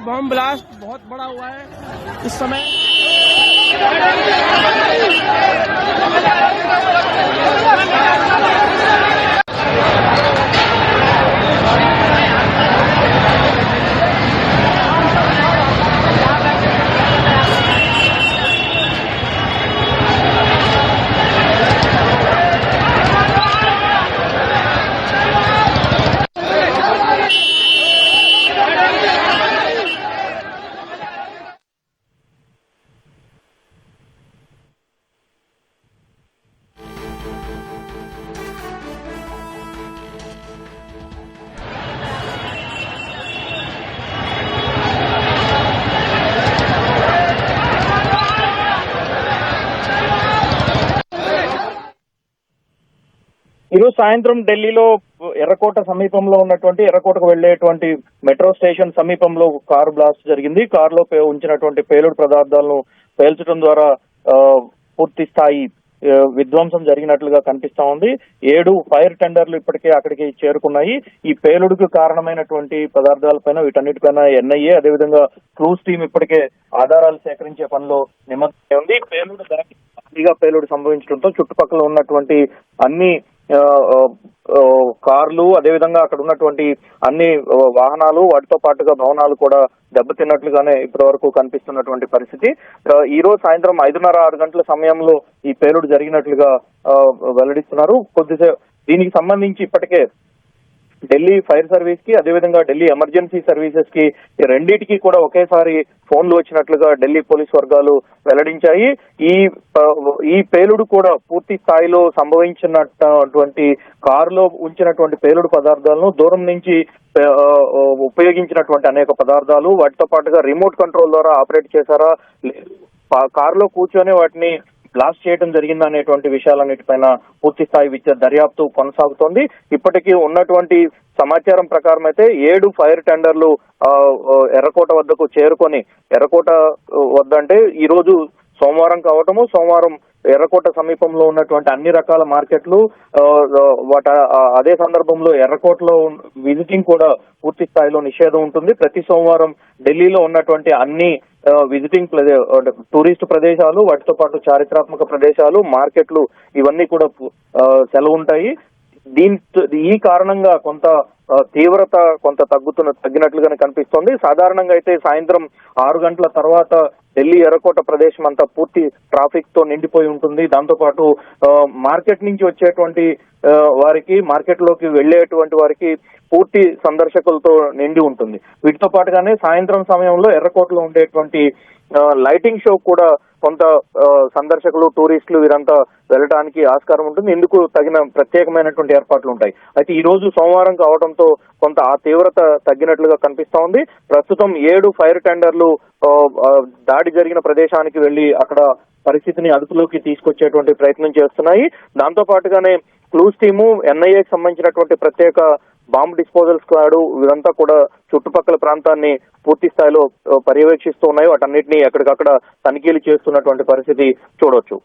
Bomb blast बहुत बड़ा हुआ है इस समय। ఈరోజు సాయంత్రం ఢిల్లీలో ఎర్రకోట సమీపంలో ఉన్నటువంటి ఎర్రకోటకు వెళ్లేటువంటి మెట్రో స్టేషన్ సమీపంలో కారు బ్లాస్ట్ జరిగింది. కారులో ఉంచినటువంటి పేలుడు పదార్థాలను పేల్చడం ద్వారా పూర్తి స్థాయి విధ్వంసం జరిగినట్లుగా కనిపిస్తా ఉంది. 7 ఫైర్ టెండర్లు ఇప్పటికే అక్కడికి చేరుకున్నాయి. ఈ పేలుడుకు కారణమైనటువంటి పదార్థాలపైన వీటన్నిటిపైన ఎన్ఐఏ అదేవిధంగా క్రూజ్ టీం ఇప్పటికే ఆధారాలు సేకరించే పనిలో నిమగ్నమై ఉంది. పేలుడు సంభవించడంతో చుట్టుపక్కల ఉన్నటువంటి అన్ని కార్లు అదేవిధంగా అక్కడ ఉన్నటువంటి అన్ని వాహనాలు వాటితో పాటుగా భవనాలు కూడా దెబ్బతిన్నట్లుగానే ఇప్పటి వరకు కనిపిస్తున్నటువంటి పరిస్థితి. ఈ రోజు సాయంత్రం 5:30-6 గంటల సమయంలో ఈ పేలుడు జరిగినట్లుగా వెల్లడిస్తున్నారు. కొద్దిసేపు దీనికి సంబంధించి ఇప్పటికే ఢిల్లీ ఫైర్ సర్వీస్ కి అదేవిధంగా ఢిల్లీ ఎమర్జెన్సీ సర్వీసెస్ కి రెండింటికి కూడా ఒకేసారి ఫోన్లు వచ్చినట్లుగా ఢిల్లీ పోలీస్ వర్గాలు వెల్లడించాయి. ఈ పేలుడు కూడా పూర్తి స్థాయిలో సంభవించినటువంటి కారులో ఉంచినటువంటి పేలుడు పదార్థాలను దూరం నుంచి ఉపయోగించినటువంటి అనేక పదార్థాలు వాటితో పాటుగా రిమోట్ కంట్రోల్ ద్వారా ఆపరేట్ చేశారా లేదు కారులో కూర్చొని వాటిని బ్లాస్ట్ చేయడం జరిగిందనేటువంటి విషయాలన్నిటిపైన పూర్తి స్థాయి దర్యాప్తు కొనసాగుతోంది. ఇప్పటికీ ఉన్నటువంటి సమాచారం ప్రకారం అయితే 7 ఫైర్ టెండర్లు ఎర్రకోట వద్దకు చేరుకొని ఎర్రకోట వద్ద అంటే ఈ రోజు సోమవారం కావటము సోమవారం ఎర్రకోట సమీపంలో ఉన్నటువంటి అన్ని రకాల మార్కెట్లు అదే సందర్భంలో ఎర్రకోటలో విజిటింగ్ కూడా పూర్తి స్థాయిలో నిషేధం ఉంటుంది. ప్రతి సోమవారం ఢిల్లీలో ఉన్నటువంటి అన్ని విజిటింగ్ టూరిస్ట్ ప్రదేశాలు వాటితో పాటు చారిత్రాత్మక ప్రదేశాలు మార్కెట్లు ఇవన్నీ కూడా సెలవు ఉంటాయి. ఈ కారణంగా కొంత తీవ్రత కొంత తగ్గినట్లుగానే కనిపిస్తోంది. సాధారణంగా అయితే సాయంత్రం 6 గంటల తర్వాత ఢిల్లీ ఎర్రకోట ప్రదేశం అంతా పూర్తి ట్రాఫిక్ తో నిండిపోయి ఉంటుంది. దాంతో పాటు మార్కెట్ నుంచి వచ్చేటువంటి వారికి మార్కెట్ లోకి వెళ్లేటువంటి వారికి పూర్తి సందర్శకులతో నిండి ఉంటుంది. వీటితో పాటుగానే సాయంత్రం సమయంలో ఎర్రకోటలో ఉండేటువంటి లైటింగ్ షో కూడా కొంత సందర్శకులు టూరిస్టులు వీరంతా వెళ్ళడానికి ఆస్కారం ఉంటుంది. ఇందుకు తగిన ప్రత్యేకమైనటువంటి ఏర్పాట్లు ఉంటాయి. అయితే ఈ రోజు సోమవారం కావడంతో కొంత ఆ తీవ్రత తగ్గినట్లుగా కనిపిస్తా ఉంది. ప్రస్తుతం 7 ఫైర్ టెండర్లు దాడి జరిగిన ప్రదేశానికి వెళ్లి అక్కడ పరిస్థితిని అదుపులోకి తీసుకొచ్చేటువంటి ప్రయత్నం చేస్తున్నాయి. దాంతో పాటుగానే క్లూజ్ టీము ఎన్ఐఏకి సంబంధించినటువంటి ప్రత్యేక బాంబ్ డిస్పోజల్ స్క్వాడ్ ఇదంతా కూడా చుట్టుపక్కల ప్రాంతాన్ని పూర్తి స్థాయిలో పర్యవేక్షిస్తూ ఉన్నాయి. వాటన్నిటిని ఎక్కడికక్కడ తనిఖీలు చేస్తున్నటువంటి పరిస్థితి చూడొచ్చు.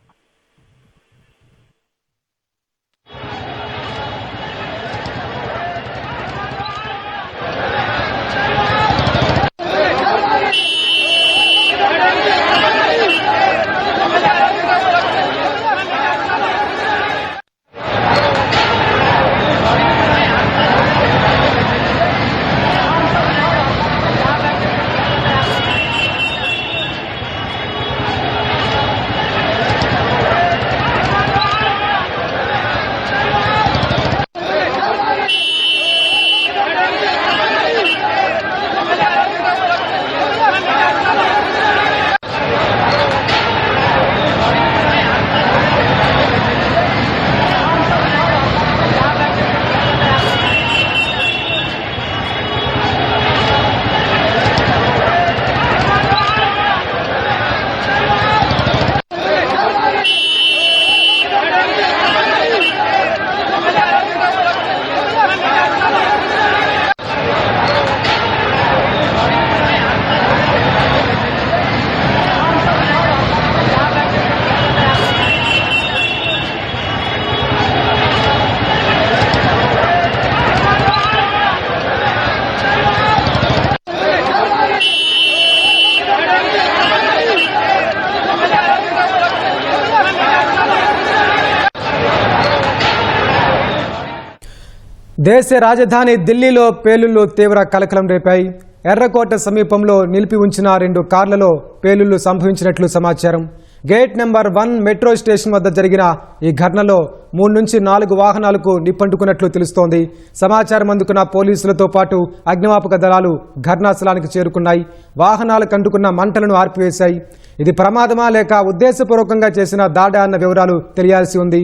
దేశ రాజధాని ఢిల్లీలో పేలుళ్లు తీవ్ర కలకలం రేపాయి. ఎర్రకోట సమీపంలో నిలిపి ఉంచిన 2 కార్లలో పేలుళ్లు సంభవించినట్లు సమాచారం. గేట్ నెంబర్ 1 మెట్రో స్టేషన్ వద్ద జరిగిన ఈ ఘటనలో 3 నుంచి 4 వాహనాలకు నిప్పంటుకున్నట్లు తెలుస్తోంది. సమాచారం అందుకున్న పోలీసులతో పాటు అగ్నిమాపక దళాలు ఘటనా స్థలానికి చేరుకున్నాయి. వాహనాలకు అంటుకున్న మంటలను ఆర్పివేశాయి. ఇది ప్రమాదమా లేక ఉద్దేశపూర్వకంగా చేసిన దాడా అన్న వివరాలు తెలియాల్సి ఉంది.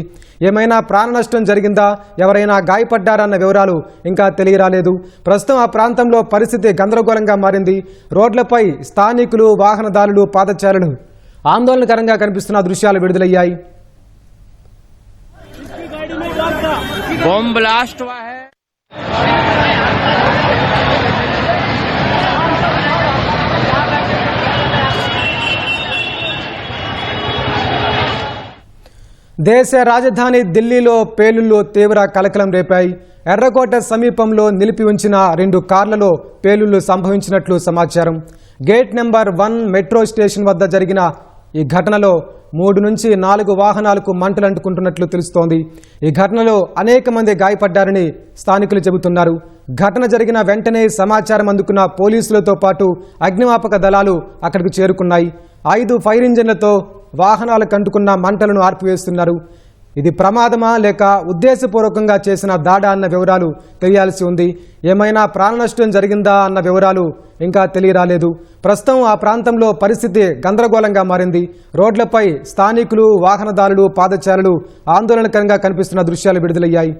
ఏమైనా ప్రాణ నష్టం జరిగిందా, ఎవరైనా గాయపడ్డారన్న వివరాలు ఇంకా తెలియరాలేదు. ప్రస్తుతం ఆ ప్రాంతంలో పరిస్థితి గందరగోళంగా మారింది. రోడ్లపై స్థానికులు, వాహనదారులు, పాదచారులు ఆందోళనకరంగా కనిపిస్తున్న దృశ్యాలు విడుదలయ్యాయి. बॉम्ब ब्लास्ट हुआ है। దేశ రాజధాని ఢిల్లీలో పేలుళ్లు తీవ్ర కలకలం రేపాయి. ఎర్రకోట సమీపంలో నిలిపి ఉంచిన 2 కార్లలో పేలుళ్లు సంభవించినట్లు సమాచారం. గేట్ నెంబర్ 1 మెట్రో స్టేషన్ వద్ద జరిగిన ఈ ఘటనలో 3 నుంచి 4 వాహనాలకు మంటలు అంటుకుంటున్నట్లు తెలుస్తోంది. ఈ ఘటనలో అనేక మంది గాయపడ్డారని స్థానికులు చెబుతున్నారు. ఘటన జరిగిన వెంటనే సమాచారం అందుకున్న పోలీసులతో పాటు అగ్నిమాపక దళాలు అక్కడికి చేరుకున్నాయి. 5 ఫైర్ ఇంజన్లతో వాహనాలకు అంటుకున్న మంటలను ఆర్పివేస్తున్నారు. ఇది ప్రమాదమా లేక ఉద్దేశపూర్వకంగా చేసిన దాడా అన్న వివరాలు తెలియాల్సి ఉంది. ఏమైనా ప్రాణ నష్టం జరిగిందా అన్న వివరాలు ఇంకా తెలియరాలేదు. ప్రస్తుతం ఆ ప్రాంతంలో పరిస్థితి గందరగోళంగా మారింది. రోడ్లపై స్థానికులు, వాహనదారులు, పాదచారులు ఆందోళనకరంగా కనిపిస్తున్న దృశ్యాలు విడుదలయ్యాయి.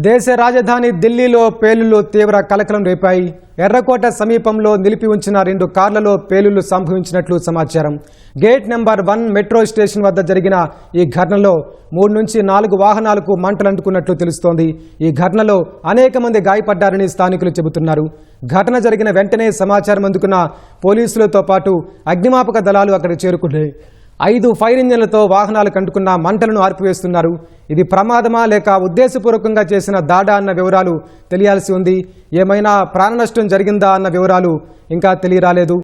దేశ రాజధాని ఢిల్లీలో పేలుళ్లు తీవ్ర కలకలం రేపాయి. ఎర్రకోట సమీపంలో నిలిపి ఉంచిన 2 కార్లలో పేలుళ్లు సంభవించినట్లు సమాచారం. గేట్ నెంబర్ 1 మెట్రో స్టేషన్ వద్ద జరిగిన ఈ ఘటనలో 3 నుంచి 4 వాహనాలకు మంటలు అంటుకున్నట్లు తెలుస్తోంది. ఈ ఘటనలో అనేక మంది గాయపడ్డారని స్థానికులు చెబుతున్నారు. ఘటన జరిగిన వెంటనే సమాచారం అందుకున్న పోలీసులతో పాటు అగ్నిమాపక దళాలు అక్కడికి చేరుకున్నాయి. 5 ఫైర్ ఇంజన్లతో వాహనాలకు అంటుకున్న మంటలను ఆర్పివేస్తున్నారు. ఇది ప్రమాదమా లేక ఉద్దేశపూర్వకంగా చేసిన దాడా అన్న వివరాలు తెలియాల్సి ఉంది. ఏమైనా ప్రాణ నష్టం జరిగిందా అన్న వివరాలు ఇంకా తెలియరాలేదు.